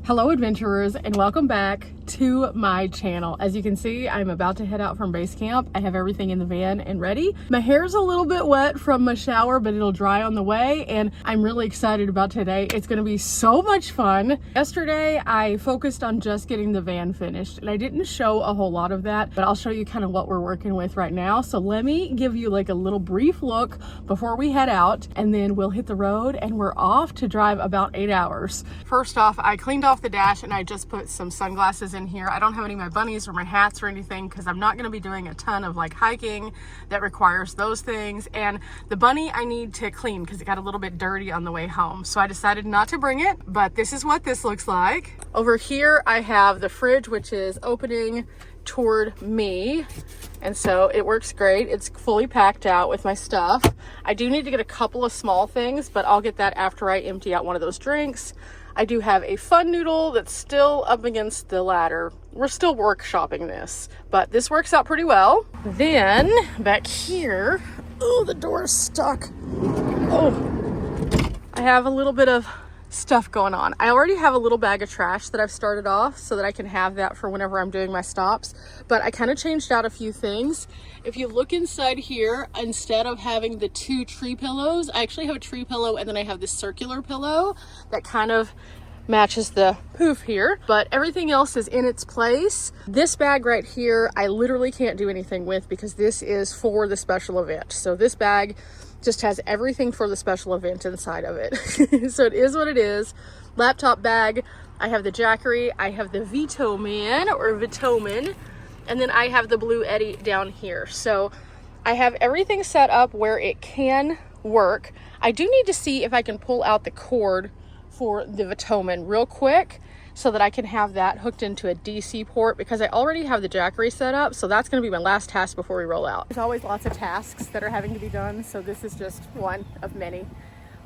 Hello adventurers, and welcome back to my channel. As you can see, I'm about to head out from base camp. I have everything in the van and ready. My hair's a little bit wet from my shower, but it'll dry on the way, and I'm really excited about today. It's gonna be so much fun. Yesterday, I focused on just getting the van finished, and I didn't show a whole lot of that, but I'll show you kind of what we're working with right now. So let me give you like a little brief look before we head out, and then we'll hit the road, and we're off to drive about 8 hours. First off, I cleaned off the dash and I just put some sunglasses in here. I don't have any of my bunnies or my hats or anything because I'm not going to be doing a ton of like hiking that requires those things. And the bunny I need to clean because it got a little bit dirty on the way home. So I decided not to bring it, but this is what this looks like. Over here I have the fridge, which is opening toward me, and so it works great. It's fully packed out with my stuff. I do need to get a couple of small things, but I'll get that after I empty out one of those drinks. I do have a fun noodle that's still up against the ladder. We're still workshopping this, but this works out pretty well. Then back here, oh, the door is stuck. Oh, I have a little bit of stuff going on. I already have a little bag of trash that I've started off so that I can have that for whenever I'm doing my stops, but I kind of changed out a few things. If you look inside here, instead of having the two tree pillows, I actually have a tree pillow and then I have this circular pillow that kind of matches the poof here, but everything else is in its place. This bag right here, I literally can't do anything with because this is for the special event. So this bag just has everything for the special event inside of it. So it is what it is. Laptop bag, I have the Jackery, I have the Vitoman or Vitoman, and then I have the Blue Eddy down here. So I have everything set up where it can work. I do need to see if I can pull out the cord for the Vitoman real quick so that I can have that hooked into a DC port because I already have the Jackery set up. So that's gonna be my last task before we roll out. There's always lots of tasks that are having to be done. So this is just one of many.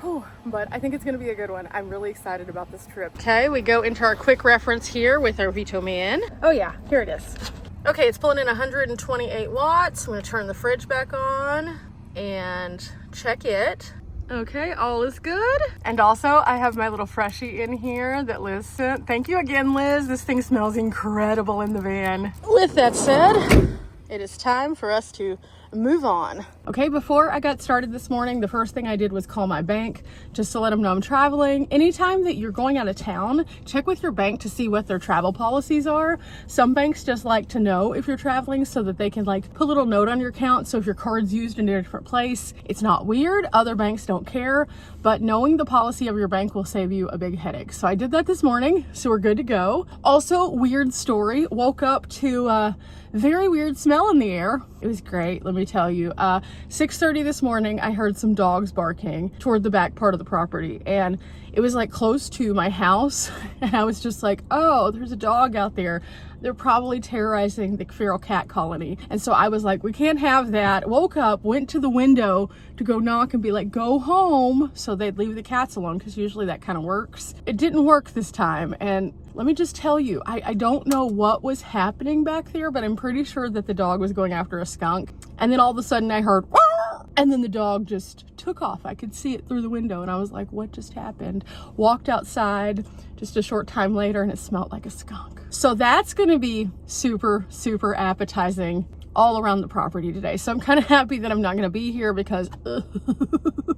Whew, but I think it's gonna be a good one. I'm really excited about this trip. Okay, we go into our quick reference here with our Vitoman. Oh yeah, here it is. Okay, it's pulling in 128 watts. I'm gonna turn the fridge back on and check it. Okay, all is good. And also I have my little freshie in here that Liz sent. Thank you again, Liz. This thing smells incredible in the van. With that said, it is time for us to move on. Okay, before I got started this morning, the first thing I did was call my bank just to let them know I'm traveling. Anytime that you're going out of town, check with your bank to see what their travel policies are. Some banks just like to know if you're traveling so that they can like put a little note on your account. So if your card's used in a different place, it's not weird. Other banks don't care, but knowing the policy of your bank will save you a big headache. So I did that this morning, so we're good to go. Also, weird story, woke up to a very weird smell in the air. It was great, let me tell you. 6:30 this morning, I heard some dogs barking toward the back part of the property, and it was like close to my house. And I was just like, oh, there's a dog out there. They're probably terrorizing the feral cat colony. And so I was like, we can't have that. Woke up, went to the window to go knock and be like, go home. So they'd leave the cats alone because usually that kind of works. It didn't work this time. And let me just tell you, I don't know what was happening back there, but I'm pretty sure that the dog was going after a skunk. And then all of a sudden I heard, "Wah!" And then the dog just took off. I could see it through the window and I was like, what just happened? Walked outside just a short time later and it smelled like a skunk. So that's gonna be super, super appetizing all around the property today. So I'm kind of happy that I'm not gonna be here because,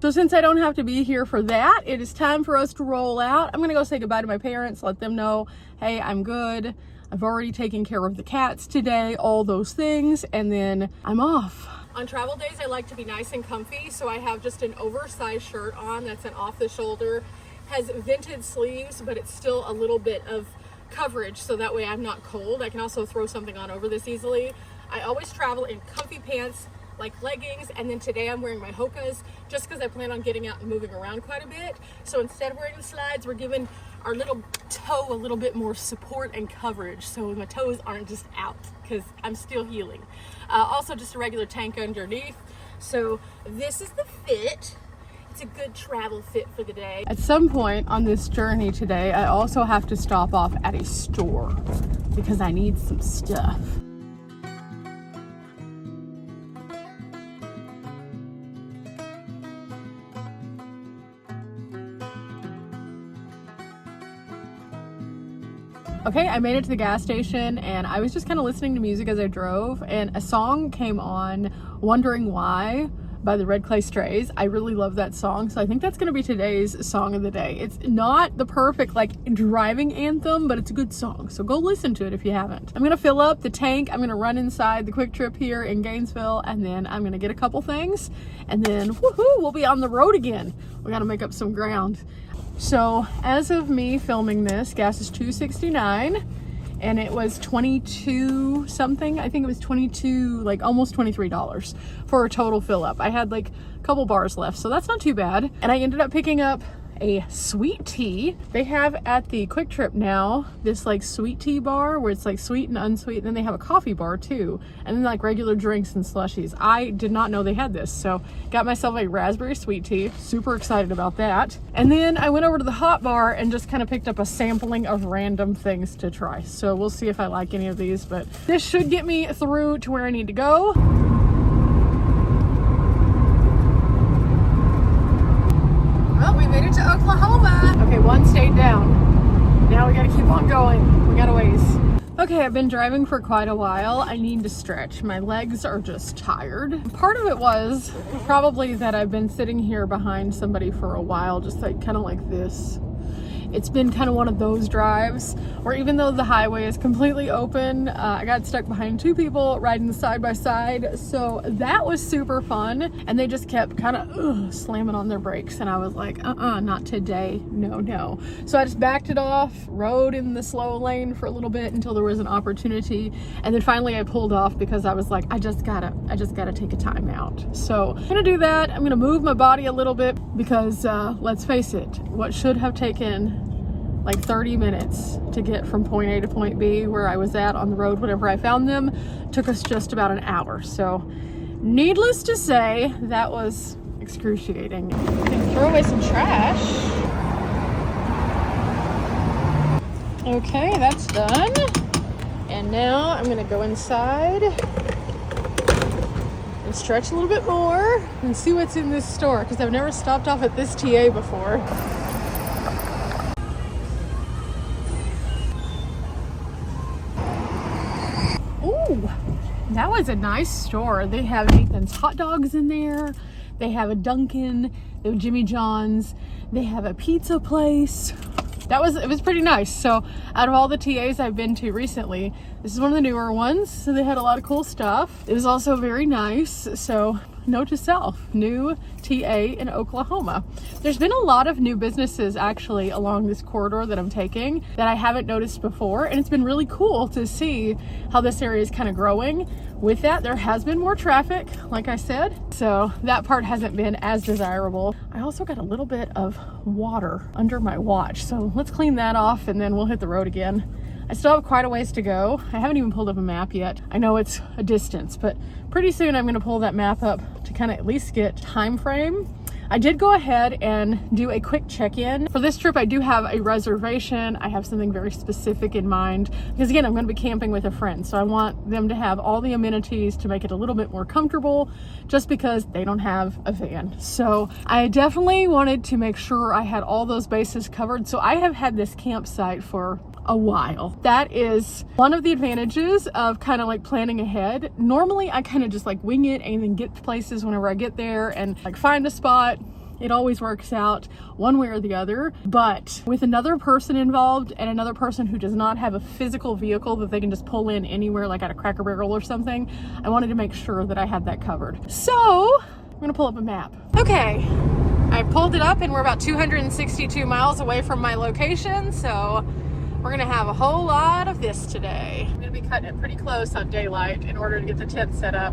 so since I don't have to be here for that, it is time for us to roll out. I'm gonna go say goodbye to my parents, let them know, hey, I'm good. I've already taken care of the cats today, all those things, and then I'm off. On travel days, I like to be nice and comfy, so I have just an oversized shirt on that's an off the shoulder, has vented sleeves, but it's still a little bit of coverage, so that way I'm not cold. I can also throw something on over this easily. I always travel in comfy pants, like leggings, and then today I'm wearing my Hokas just because I plan on getting out and moving around quite a bit. So instead of wearing the slides, we're giving our little toe a little bit more support and coverage so my toes aren't just out because I'm still healing. Also just a regular tank underneath. So this is the fit. It's a good travel fit for the day. At some point on this journey today, I also have to stop off at a store because I need some stuff. Okay, I made it to the gas station and I was just kind of listening to music as I drove, and a song came on, Wondering Why, by the Red Clay Strays. I really love that song, so I think that's going to be today's song of the day. It's not the perfect like driving anthem, but it's a good song, so go listen to it if you haven't. I'm going to fill up the tank. I'm going to run inside the Quick Trip here in Gainesville, and then I'm going to get a couple things, and then woohoo, we'll be on the road again. We got to make up some ground. So as of me filming this, gas is $2.69. And it was 22 something. I think it was 22, like almost $23 for a total fill up. I had like a couple bars left, so that's not too bad. And I ended up picking up a sweet tea. They have at the Quick Trip now this like sweet tea bar where it's like sweet and unsweet, and then they have a coffee bar too, and then like regular drinks and slushies. I did not know they had this, so got myself a raspberry sweet tea. Super excited about that. And then I went over to the hot bar and just kind of picked up a sampling of random things to try. So we'll see if I like any of these, but this should get me through to where I need to go. Well, we made it to Oklahoma. Okay, one state down. Now we gotta keep on going. We got a ways. Okay, I've been driving for quite a while. I need to stretch. My legs are just tired. Part of it was probably that I've been sitting here behind somebody for a while, just like kind of like this. It's been kind of one of those drives where even though the highway is completely open, I got stuck behind two people riding side by side. So that was super fun. And they just kept kind of slamming on their brakes. And I was like, not today. No. So I just backed it off, rode in the slow lane for a little bit until there was an opportunity. And then finally I pulled off because I was like, I just gotta take a time out. So I'm gonna do that. I'm gonna move my body a little bit because let's face it, what should have taken like 30 minutes to get from point A to point B where I was at on the road whenever I found them took us just about an hour. So needless to say, that was excruciating. I can throw away some trash. Okay, that's done. And now I'm gonna go inside and stretch a little bit more and see what's in this store, because I've never stopped off at this TA before. Ooh, that was a nice store. They have Nathan's hot dogs in there. They have a Dunkin', they have Jimmy John's, they have a pizza place. It was pretty nice. So out of all the TAs I've been to recently, this is one of the newer ones. So they had a lot of cool stuff. It was also very nice. So note to self, new TA in Oklahoma. There's been a lot of new businesses actually along this corridor that I'm taking that I haven't noticed before. And it's been really cool to see how this area is kind of growing. With that, there has been more traffic, like I said, so that part hasn't been as desirable. I also got a little bit of water under my watch, so let's clean that off and then we'll hit the road again. I still have quite a ways to go. I haven't even pulled up a map yet. I know it's a distance, but pretty soon I'm gonna pull that map up to kind of at least get time frame. I did go ahead and do a quick check-in. For this trip, I do have a reservation. I have something very specific in mind because again, I'm gonna be camping with a friend. So I want them to have all the amenities to make it a little bit more comfortable just because they don't have a van. So I definitely wanted to make sure I had all those bases covered. So I have had this campsite for a while. That is one of the advantages of kind of like planning ahead. Normally I kind of just like wing it and then get to places whenever I get there and like find a spot. It always works out one way or the other, but with another person involved and another person who does not have a physical vehicle that they can just pull in anywhere, like at a Cracker Barrel or something, I wanted to make sure that I had that covered. So I'm gonna pull up a map. Okay, I pulled it up and we're about 262 miles away from my location, so we're gonna have a whole lot of this today. I'm gonna be cutting it pretty close on daylight in order to get the tent set up.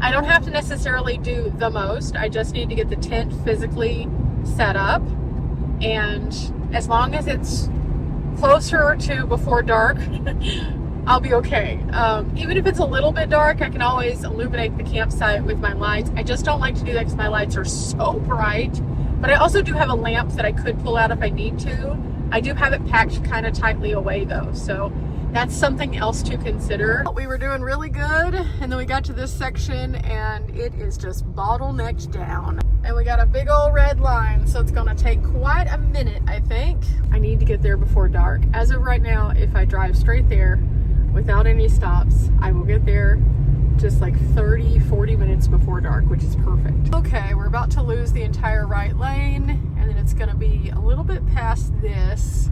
I don't have to necessarily do the most. I just need to get the tent physically set up. And as long as it's closer to before dark, I'll be okay. Even if it's a little bit dark, I can always illuminate the campsite with my lights. I just don't like to do that because my lights are so bright. But I also do have a lamp that I could pull out if I need to. I do have it packed kind of tightly away though, so that's something else to consider. We were doing really good, and then we got to this section and it is just bottlenecked down. And we got a big old red line, so it's gonna take quite a minute, I think. I need to get there before dark. As of right now, if I drive straight there without any stops, I will get there just like 30-40 minutes before dark, which is perfect. Okay, we're about to lose the entire right lane, and then it's gonna be a little bit past this,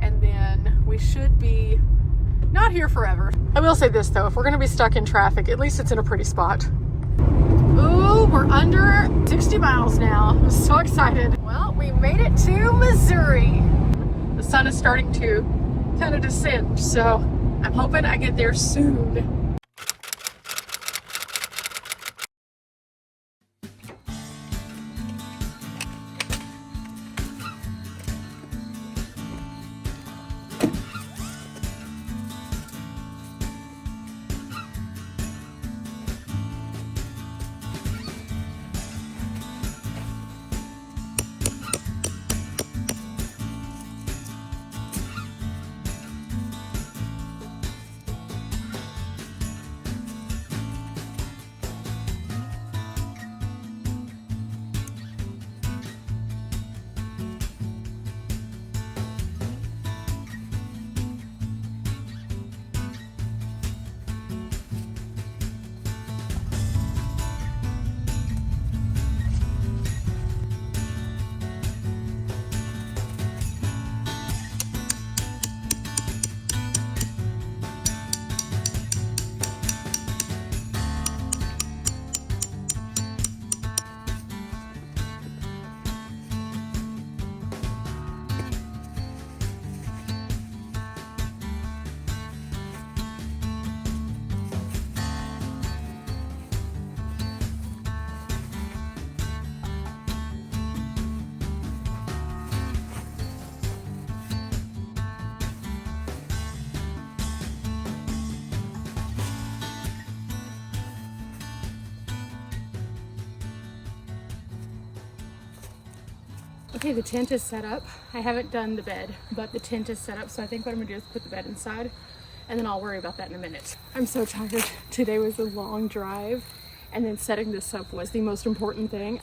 and then we should be not here forever. I will say this though, if we're gonna be stuck in traffic, at least it's in a pretty spot. Ooh, we're under 60 miles now. I'm so excited. Well, we made it to Missouri. The sun is starting to kind of descend, so I'm hoping I get there soon. Okay, the tent is set up. I haven't done the bed, but the tent is set up, so I think what I'm gonna do is put the bed inside, and then I'll worry about that in a minute. I'm so tired. Today was a long drive, and then setting this up was the most important thing.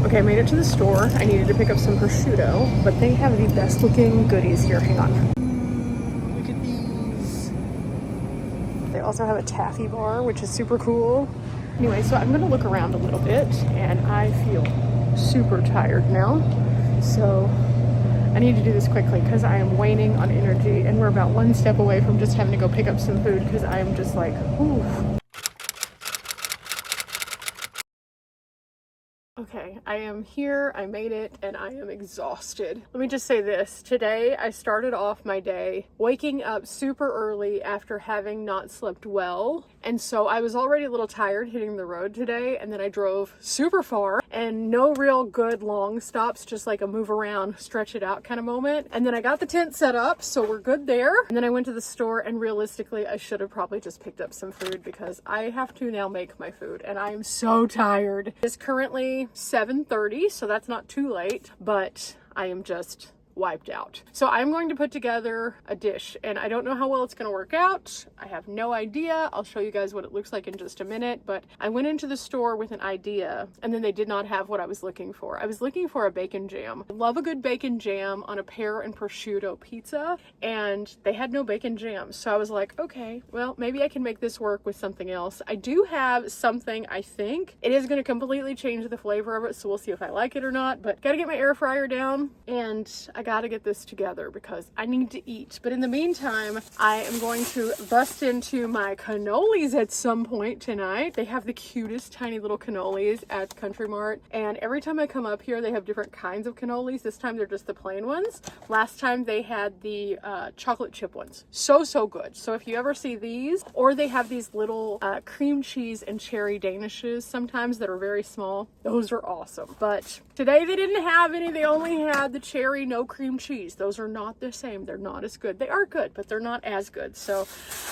Okay, I made it to the store. I needed to pick up some prosciutto, but they have the best looking goodies here. Hang on. Look at these. They also have a taffy bar, which is super cool. Anyway, so I'm gonna look around a little bit, and I feel super tired now. So I need to do this quickly because I am waning on energy, and we're about one step away from just having to go pick up some food because I am just like, ooh. Okay, I am here, I made it, and I am exhausted. Let me just say this. Today, I started off my day waking up super early after having not slept well. And so I was already a little tired hitting the road today, and then I drove super far and no real good long stops, just like a move around, stretch it out kind of moment. And then I got the tent set up, so we're good there. And then I went to the store, and realistically, I should have probably just picked up some food because I have to now make my food, and I am so tired. It's currently 7:30, so that's not too late, but I am just wiped out. So I'm going to put together a dish, and I don't know how well it's going to work out. I have no idea. I'll show you guys what it looks like in just a minute, but I went into the store with an idea, and then they did not have what I was looking for. I was looking for a bacon jam. I love a good bacon jam on a pear and prosciutto pizza, and they had no bacon jam. So I was like, okay, well, maybe I can make this work with something else. I do have something, I think. It is going to completely change the flavor of it, so we'll see if I like it or not, but gotta get my air fryer down, and I gotta get this together because I need to eat. But in the meantime, I am going to bust into my cannolis at some point tonight. They have the cutest tiny little cannolis at Country Mart, and every time I come up here, they have different kinds of cannolis. This time they're just the plain ones. Last time they had the chocolate chip ones. So good. So if you ever see these, or they have these little cream cheese and cherry danishes sometimes that are very small, those are awesome. But today they didn't have any. They only had the cherry no cream cheese. Those are not the same. They're not as good. They are good, but they're not as good. So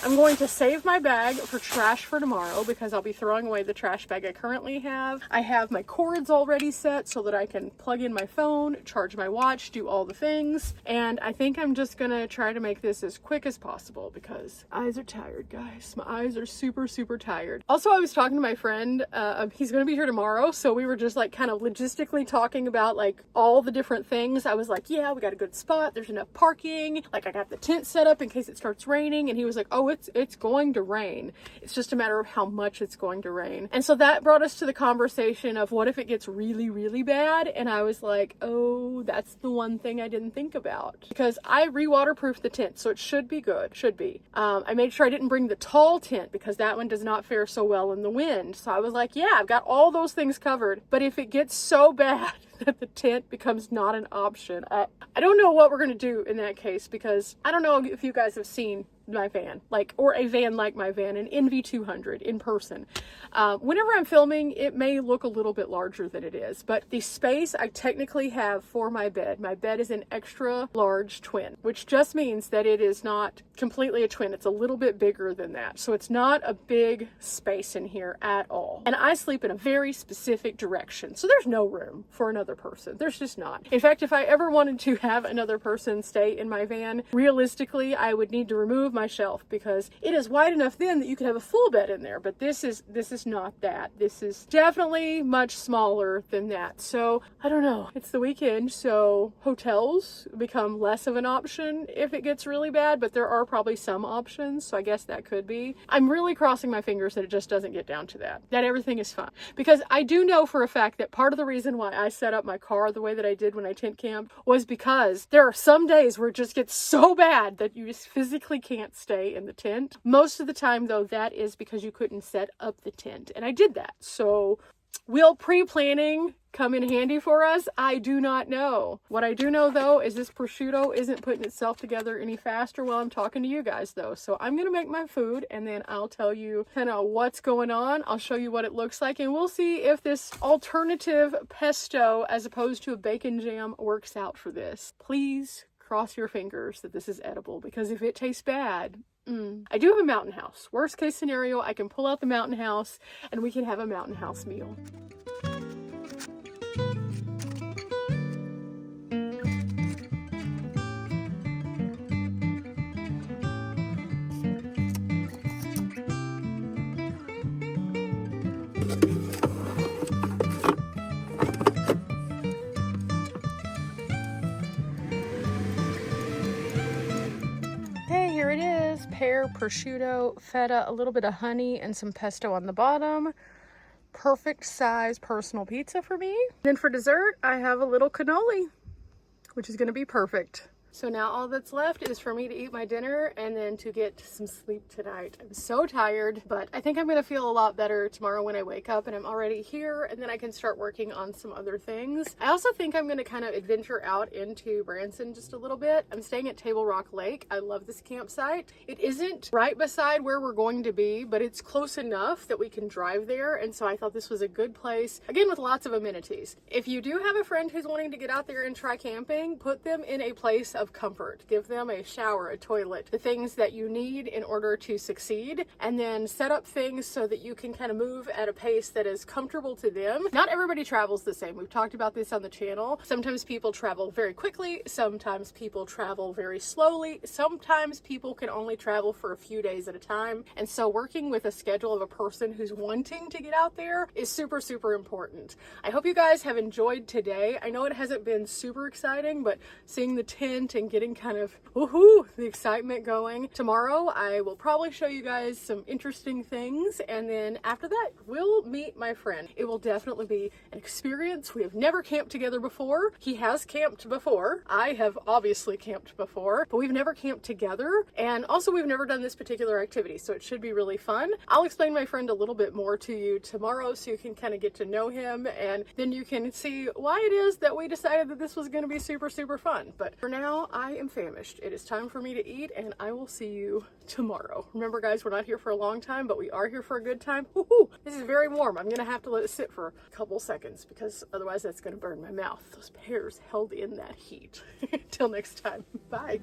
I'm going to save my bag for trash for tomorrow because I'll be throwing away the trash bag I currently have. I have my cords already set so that I can plug in my phone, charge my watch, do all the things. And I think I'm just gonna try to make this as quick as possible because eyes are tired, guys. My eyes are super, super tired. Also, I was talking to my friend. He's gonna be here tomorrow. So we were just like kind of logistically talking about like all the different things. I was like, yeah, we got a good spot. There's enough parking. Like I got the tent set up in case it starts raining. And he was like, oh, it's going to rain. It's just a matter of how much it's going to rain. And so that brought us to the conversation of what if it gets really, really bad? And I was like, oh, that's the one thing I didn't think about because I re-waterproofed the tent. So it should be good, should be. I made sure I didn't bring the tall tent because that one does not fare so well in the wind. So I was like, yeah, I've got all those things covered. But if it gets so bad that the tent becomes not an option, I don't know what we're going to do in that case because I don't know if you guys have seen my van, like, or a van like my van, an NV200 in person. Whenever I'm filming, it may look a little bit larger than it is, but the space I technically have for my bed is an extra large twin, which just means that it is not completely a twin. It's a little bit bigger than that. So it's not a big space in here at all. And I sleep in a very specific direction. So there's no room for another person. There's just not. In fact, if I ever wanted to have another person stay in my van, realistically, I would need to remove my shelf because it is wide enough then that you could have a full bed in there, but this is not that. This is definitely much smaller than that. So I don't know, it's the weekend, so hotels become less of an option if it gets really bad, but there are probably some options, so I guess that could be. I'm really crossing my fingers that it just doesn't get down to that everything is fine, because I do know for a fact that part of the reason why I set up my car the way that I did when I tent camped was because there are some days where it just gets so bad that you just physically can't stay in the tent. Most of the time though, that is because you couldn't set up the tent, and I did that. So will pre-planning come in handy for us? I do not know. What I do know though is this prosciutto isn't putting itself together any faster while I'm talking to you guys though. So I'm gonna make my food and then I'll tell you kind of what's going on. I'll show you what it looks like and we'll see if this alternative pesto as opposed to a bacon jam works out for this. Please cross your fingers that this is edible, because if it tastes bad, I do have a mountain house. Worst case scenario, I can pull out the mountain house and we can have a mountain house meal. Here it is, pear, prosciutto, feta, a little bit of honey, and some pesto on the bottom. Perfect size personal pizza for me. Then for dessert, I have a little cannoli, which is gonna be perfect. So now all that's left is for me to eat my dinner and then to get some sleep tonight. I'm so tired, but I think I'm gonna feel a lot better tomorrow when I wake up and I'm already here, and then I can start working on some other things. I also think I'm gonna kind of adventure out into Branson just a little bit. I'm staying at Table Rock Lake. I love this campsite. It isn't right beside where we're going to be, but it's close enough that we can drive there, and so I thought this was a good place, again with lots of amenities. If you do have a friend who's wanting to get out there and try camping, put them in a place of comfort. Give them a shower, a toilet, the things that you need in order to succeed, and then set up things so that you can kind of move at a pace that is comfortable to them. Not everybody travels the same. We've talked about this on the channel. Sometimes people travel very quickly. Sometimes people travel very slowly. Sometimes people can only travel for a few days at a time. And so working with a schedule of a person who's wanting to get out there is super, super important. I hope you guys have enjoyed today. I know it hasn't been super exciting, but seeing the tent and getting kind of the excitement going. Tomorrow I will probably show you guys some interesting things, and then after that we'll meet my friend. It will definitely be an experience. We have never camped together before. He has camped before. I have obviously camped before, but we've never camped together, and also we've never done this particular activity, so it should be really fun. I'll explain my friend a little bit more to you tomorrow so you can kind of get to know him, and then you can see why it is that we decided that this was going to be super, super fun. But for now, now I am famished. It is time for me to eat, and I will see you tomorrow. Remember, guys, we're not here for a long time, but we are here for a good time. Woohoo! This is very warm. I'm gonna have to let it sit for a couple seconds because otherwise that's gonna burn my mouth. Those pears held in that heat. Till next time, bye.